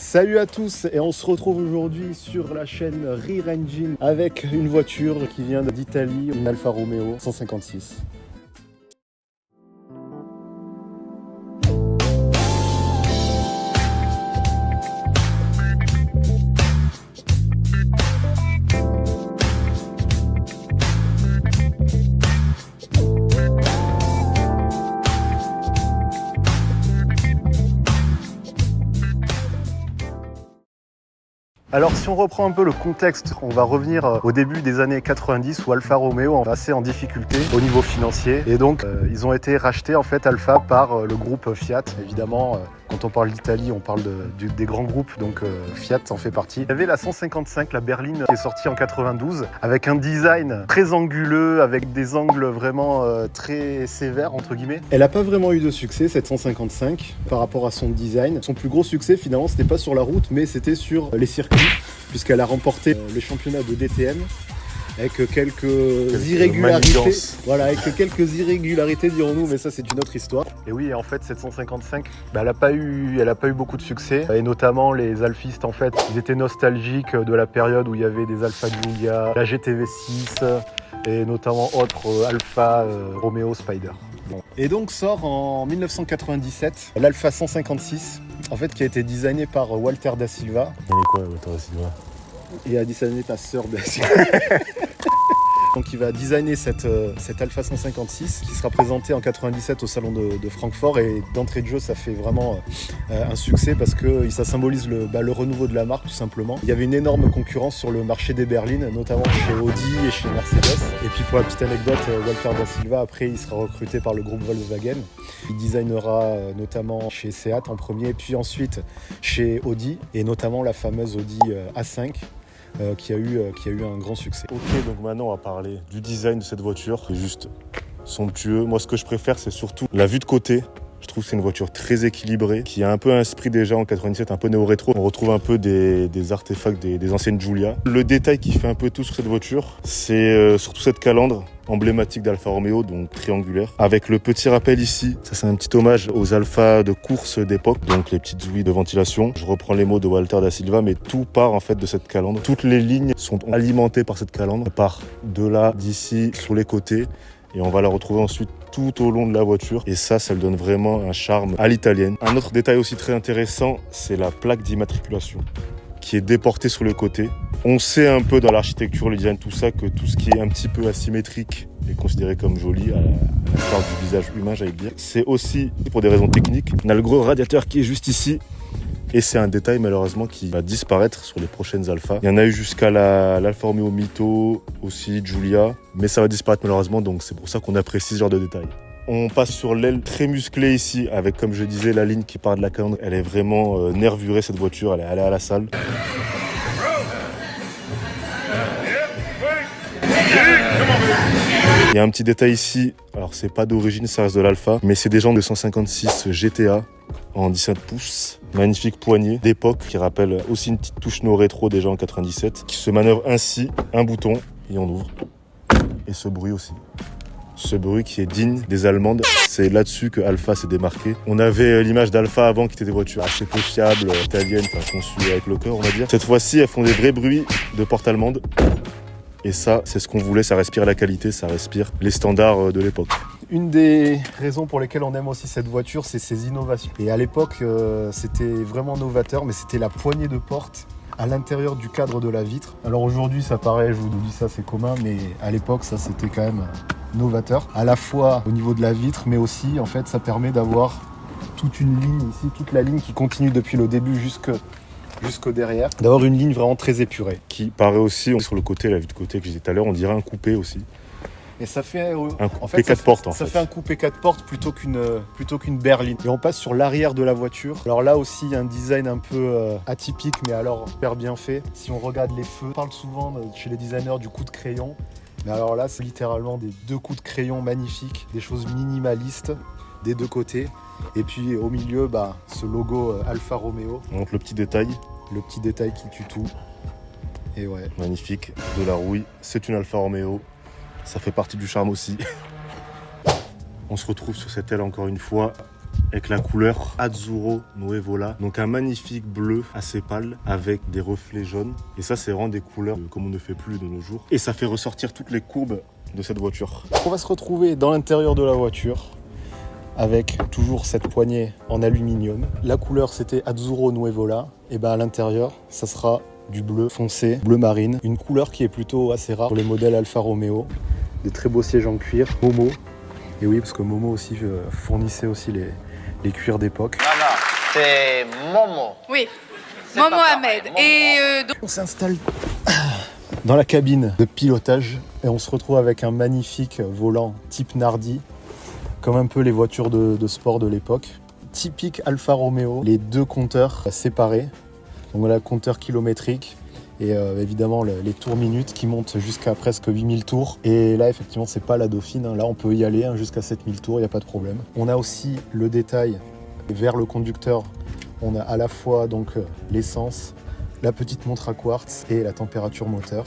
Salut à tous et on se retrouve aujourd'hui sur la chaîne Rear Engine avec une voiture qui vient d'Italie, une Alfa Romeo 156. Alors si on reprend un peu le contexte, on va revenir au début des années 90 où Alfa Romeo est assez en difficulté au niveau financier et donc ils ont été rachetés en fait Alfa par le groupe Fiat. Évidemment quand on parle d'Italie on parle des grands groupes, donc Fiat en fait partie. Il y avait la 155, la berline qui est sortie en 92 avec un design très anguleux, avec des angles vraiment très sévères entre guillemets. Elle n'a pas vraiment eu de succès cette 155 par rapport à son design. Son plus gros succès finalement c'était pas sur la route mais c'était sur les circuits, puisqu'elle a remporté le championnat de DTM avec quelques irrégularités. Voilà, avec quelques irrégularités dirons-nous, mais ça c'est une autre histoire. Et oui, en fait cette 155, elle n'a pas eu beaucoup de succès, et notamment les alfistes en fait, ils étaient nostalgiques de la période où il y avait des Alfa Giulia, la GTV6 et notamment autres Alfa Romeo Spider. Bon. Et donc sort en 1997 l'Alfa 156, en fait qui a été designé par Walter da Silva. Il est quoi Walter da Silva? Il a designé ta sœur da Silva. Donc il va designer cette Alfa 156 qui sera présentée en 97 au salon de Francfort, et d'entrée de jeu ça fait vraiment un succès parce que ça symbolise le renouveau de la marque tout simplement. Il y avait une énorme concurrence sur le marché des berlines, notamment chez Audi et chez Mercedes. Et puis pour la petite anecdote, Walter da Silva après il sera recruté par le groupe Volkswagen. Il designera notamment chez Seat en premier, puis ensuite chez Audi, et notamment la fameuse Audi A5. Qui a eu un grand succès. Ok, donc maintenant on va parler du design de cette voiture. C'est juste somptueux. Moi ce que je préfère c'est surtout la vue de côté. Je trouve que c'est une voiture très équilibrée, qui a un peu un esprit déjà en 97, un peu néo-rétro. On retrouve un peu des artefacts des anciennes Giulia. Le détail qui fait un peu tout sur cette voiture, c'est surtout cette calandre emblématique d'Alfa Romeo, donc triangulaire, avec le petit rappel ici. Ça c'est un petit hommage aux Alfa de course d'époque, donc les petites ouïes de ventilation. Je reprends les mots de Walter da Silva, mais tout part en fait de cette calandre. Toutes les lignes sont alimentées par cette calandre. Elle part de là, d'ici, sur les côtés, et on va la retrouver ensuite tout au long de la voiture, et ça lui donne vraiment un charme à l'italienne. Un autre détail aussi très intéressant, c'est la plaque d'immatriculation qui est déportée sur le côté. On sait un peu dans l'architecture, le design, tout ça, que tout ce qui est un petit peu asymétrique est considéré comme joli, à l'instar du visage humain, j'allais dire. C'est aussi pour des raisons techniques. On a le gros radiateur qui est juste ici, et c'est un détail malheureusement qui va disparaître sur les prochaines Alfa. Il y en a eu jusqu'à l'Alfa Romeo Mito, aussi Giulia, mais ça va disparaître malheureusement, donc c'est pour ça qu'on apprécie ce genre de détails. On passe sur l'aile très musclée ici, avec, comme je disais, la ligne qui part de la calandre. Elle est vraiment nervurée cette voiture, elle est allée à la salle. Il y a un petit détail ici, alors c'est pas d'origine, ça reste de l'Alfa, mais c'est des jantes de 156 GTA en 17 pouces. Magnifique poignée d'époque qui rappelle aussi une petite touche rétro déjà en 97, qui se manœuvre ainsi, un bouton et on ouvre. Et ce bruit aussi. Ce bruit qui est digne des Allemandes, c'est là-dessus que Alfa s'est démarqué. On avait l'image d'Alfa avant qui était des voitures assez peu fiables, italiennes, enfin conçues avec le cœur on va dire. Cette fois-ci elles font des vrais bruits de porte allemande. Et ça, c'est ce qu'on voulait, ça respire la qualité, ça respire les standards de l'époque. Une des raisons pour lesquelles on aime aussi cette voiture, c'est ses innovations. Et à l'époque, c'était vraiment novateur, mais c'était la poignée de porte à l'intérieur du cadre de la vitre. Alors aujourd'hui, ça paraît, je vous dis ça, c'est commun, mais à l'époque, ça c'était quand même novateur. À la fois au niveau de la vitre, mais aussi, en fait, ça permet d'avoir toute une ligne ici, toute la ligne qui continue depuis le début jusqu'au derrière, d'avoir une ligne vraiment très épurée. Qui paraît aussi, sur le côté, la vue de côté que je disais tout à l'heure, on dirait un coupé aussi. Et ça fait un coupé 4 portes. Ça fait un coupé 4 portes plutôt qu'une berline. Et on passe sur l'arrière de la voiture. Alors là aussi, il y a un design un peu atypique, mais alors super bien fait. Si on regarde les feux, on parle souvent chez les designers du coup de crayon. Mais alors là, c'est littéralement des 2 coups de crayon magnifiques, des choses minimalistes des 2 côtés. Et puis au milieu, ce logo Alfa Romeo. On montre le petit détail. Le petit détail qui tue tout. Et ouais. Magnifique, de la rouille. C'est une Alfa Romeo. Ça fait partie du charme aussi. On se retrouve sur cette aile encore une fois avec la couleur Azzurro Nuevola. Donc un magnifique bleu assez pâle avec des reflets jaunes. Et ça, c'est vraiment des couleurs comme on ne fait plus de nos jours. Et ça fait ressortir toutes les courbes de cette voiture. On va se retrouver dans l'intérieur de la voiture avec toujours cette poignée en aluminium. La couleur, c'était Azzurro Nuevola. Et ben à l'intérieur, ça sera du bleu foncé, bleu marine. Une couleur qui est plutôt assez rare pour les modèles Alfa Romeo. Des très beaux sièges en cuir. Momo. Et oui, parce que Momo aussi fournissait aussi les cuirs d'époque. Non, non, c'est Momo. Oui, Momo Ahmed. Et On s'installe dans la cabine de pilotage et on se retrouve avec un magnifique volant type Nardi, comme un peu les voitures de sport de l'époque. Typique Alfa Romeo, les deux compteurs séparés. Donc voilà, compteur kilométrique et évidemment les tours minutes qui montent jusqu'à presque 8000 tours. Et là, effectivement, c'est pas la Dauphine. Hein. Là, on peut y aller jusqu'à 7000 tours, il n'y a pas de problème. On a aussi le détail vers le conducteur. On a à la fois donc l'essence, la petite montre à quartz et la température moteur.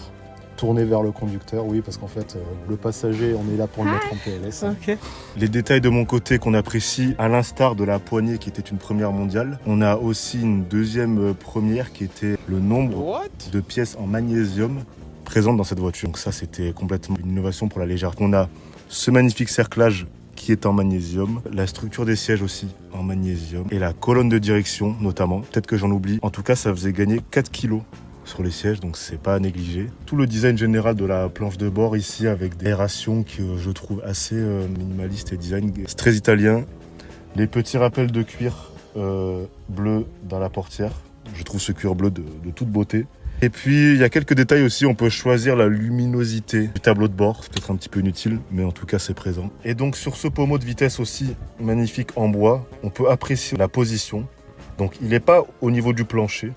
Tourner vers le conducteur, oui, parce qu'en fait, le passager, on est là pour le mettre en PLS. Ok. Les détails de mon côté qu'on apprécie, à l'instar de la poignée qui était une première mondiale, on a aussi une deuxième première qui était le nombre de pièces en magnésium présentes dans cette voiture. Donc ça, c'était complètement une innovation pour la légèreté. On a ce magnifique cerclage qui est en magnésium, la structure des sièges aussi en magnésium et la colonne de direction notamment. Peut-être que j'en oublie. En tout cas, ça faisait gagner 4 kilos sur les sièges, donc c'est pas à négliger. Tout le design général de la planche de bord ici avec des aérations que je trouve assez minimaliste et design. C'est très italien. Les petits rappels de cuir bleu dans la portière. Je trouve ce cuir bleu de toute beauté. Et puis il y a quelques détails aussi, on peut choisir la luminosité du tableau de bord, c'est peut-être un petit peu inutile, mais en tout cas c'est présent. Et donc sur ce pommeau de vitesse aussi magnifique en bois, on peut apprécier la position. Donc il n'est pas au niveau du plancher,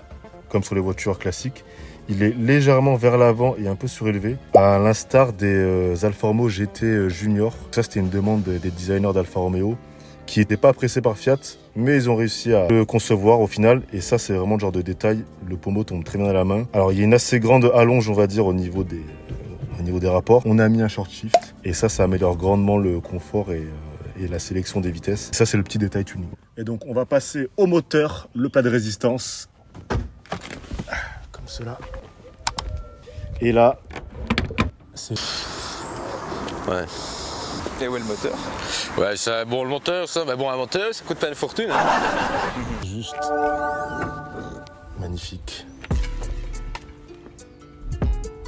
comme sur les voitures classiques. Il est légèrement vers l'avant et un peu surélevé, à l'instar des Alfa Romeo GT Junior. Ça, c'était une demande des designers d'Alfa Romeo qui n'étaient pas pressés par Fiat, mais ils ont réussi à le concevoir au final. Et ça, c'est vraiment le genre de détail. Le pommeau tombe très bien à la main. Alors, il y a une assez grande allonge, on va dire, au niveau des rapports. On a mis un short shift et ça améliore grandement le confort et la sélection des vitesses. Ça, c'est le petit détail tuning. Et donc, on va passer au moteur, le pas de résistance. Comme cela. Et là, c'est... Ouais. Et où est le moteur? Ouais, ça, bon, le moteur, ça, bah bon, un moteur, ça coûte pas une fortune. Hein. Juste magnifique.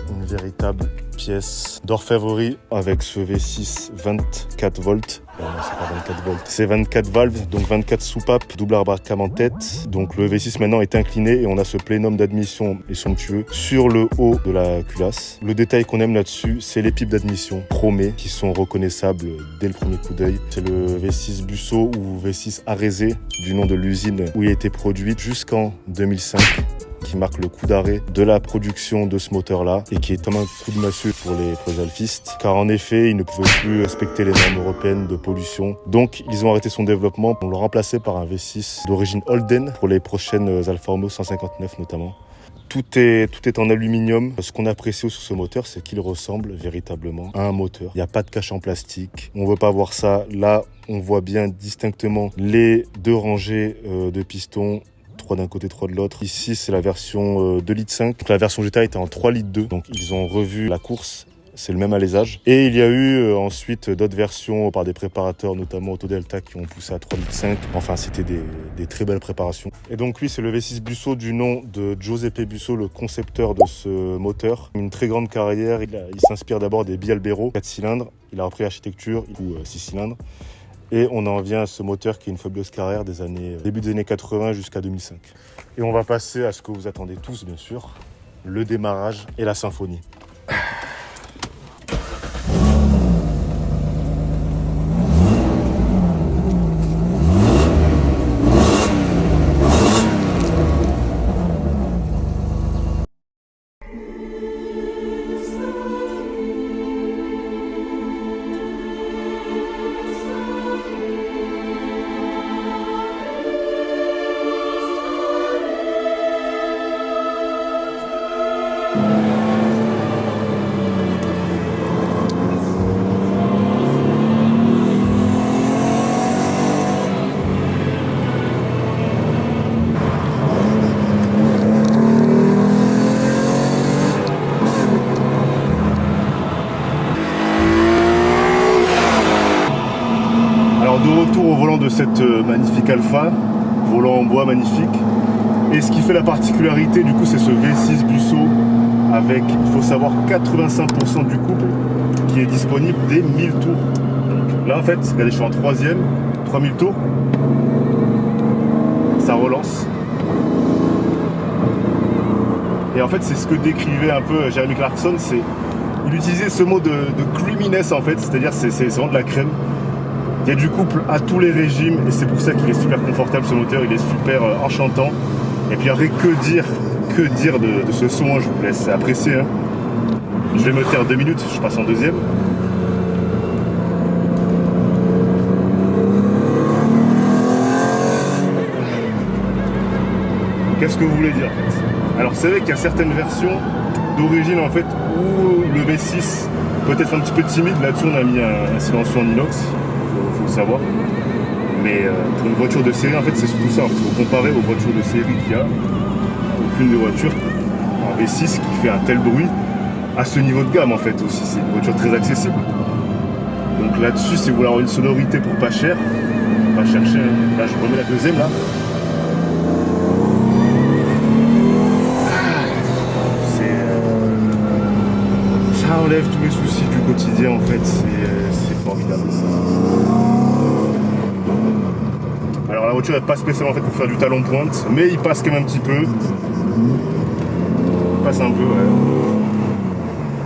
Une véritable pièce d'orfèvrerie avec ce V6 24 volts. Non, c'est pas 24 volts. C'est 24 valves, donc 24 soupapes, double embarquement en tête. Donc le V6 maintenant est incliné et on a ce plénum d'admission et somptueux sur le haut de la culasse. Le détail qu'on aime là-dessus, c'est les pipes d'admission chromées qui sont reconnaissables dès le premier coup d'œil. C'est le V6 Busso ou V6 Arese du nom de l'usine où il a été produit jusqu'en 2005. Qui marque le coup d'arrêt de la production de ce moteur-là et qui est comme un coup de massue pour les alfistes, car en effet, ils ne pouvaient plus respecter les normes européennes de pollution. Donc, ils ont arrêté son développement pour le remplacer par un V6 d'origine Holden pour les prochaines Alfa Romeo 159 notamment. Tout est en aluminium. Ce qu'on apprécie sur ce moteur, c'est qu'il ressemble véritablement à un moteur. Il n'y a pas de cache en plastique. On ne veut pas voir ça. Là, on voit bien distinctement les deux rangées de pistons. 3 d'un côté, 3 de l'autre. Ici, c'est la version 2,5 litres. Donc, la version GTA était en 3,2 litres. Donc, ils ont revu la course. C'est le même alésage. Et il y a eu ensuite d'autres versions par des préparateurs, notamment Autodelta, qui ont poussé à 3,5 litres. Enfin, c'était des très belles préparations. Et donc, oui, c'est le V6 Busso du nom de Giuseppe Busso, le concepteur de ce moteur. Une très grande carrière. Il s'inspire d'abord des Bialbero, 4 cylindres. Il a repris l'architecture, ou 6 cylindres. Et on en vient à ce moteur qui est une fabuleuse carrière début des années 80 jusqu'à 2005. Et on va passer à ce que vous attendez tous, bien sûr, le démarrage et la symphonie. de cette magnifique Alfa, volant en bois magnifique. Et ce qui fait la particularité du coup, c'est ce V6 Busso avec, il faut savoir, 85% du couple qui est disponible dès 1000 tours. Donc là en fait, regardez, je suis en 3e, 3000 tours, ça relance. Et en fait, c'est ce que décrivait un peu Jeremy Clarkson, c'est il utilisait ce mot de creaminess en fait, c'est-à-dire c'est vraiment de la crème. Il y a du couple à tous les régimes et c'est pour ça qu'il est super confortable ce moteur, il est super enchantant. Et puis après, que dire de ce son, hein, je vous laisse apprécier. Hein. Je vais me taire 2 minutes, je passe en 2e. Qu'est-ce que vous voulez dire en fait? Alors c'est vrai qu'il y a certaines versions d'origine en fait où le V6 peut être un petit peu timide. Là-dessus on a mis un silencieux en inox, faut le savoir. Mais pour une voiture de série en fait c'est surtout ça. Il faut comparer aux voitures de série qu'il y a. Aucune des voitures en V6 qui fait un tel bruit à ce niveau de gamme en fait aussi. C'est une voiture très accessible. Donc là-dessus si vous voulez avoir une sonorité pour pas cher, on va chercher. Là je remets la 2e là. Ça enlève tous les soucis du quotidien en fait, c'est formidable. Alors la voiture n'est pas spécialement faite pour faire du talon pointe, mais il passe quand même un petit peu. Il passe un peu, ouais.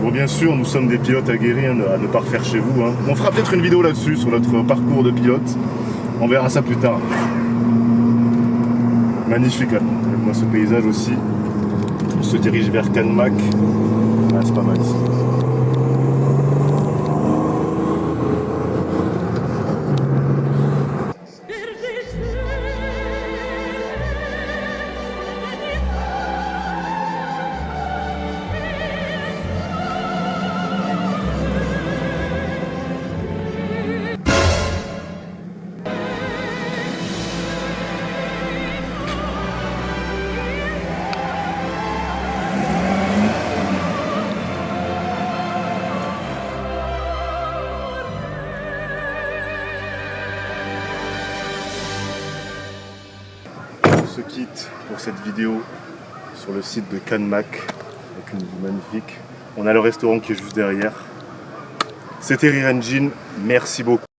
Bon bien sûr, nous sommes des pilotes aguerris hein, à ne pas refaire chez vous. Hein. On fera peut-être une vidéo là-dessus, sur notre parcours de pilote. On verra ça plus tard. Magnifique là. Moi ce paysage aussi. On se dirige vers Canmac. Ah, c'est pas mal ici. Se quitte pour cette vidéo sur le site de Canmac avec une vue magnifique. On a le restaurant qui est juste derrière. C'était Rear Engine, merci beaucoup.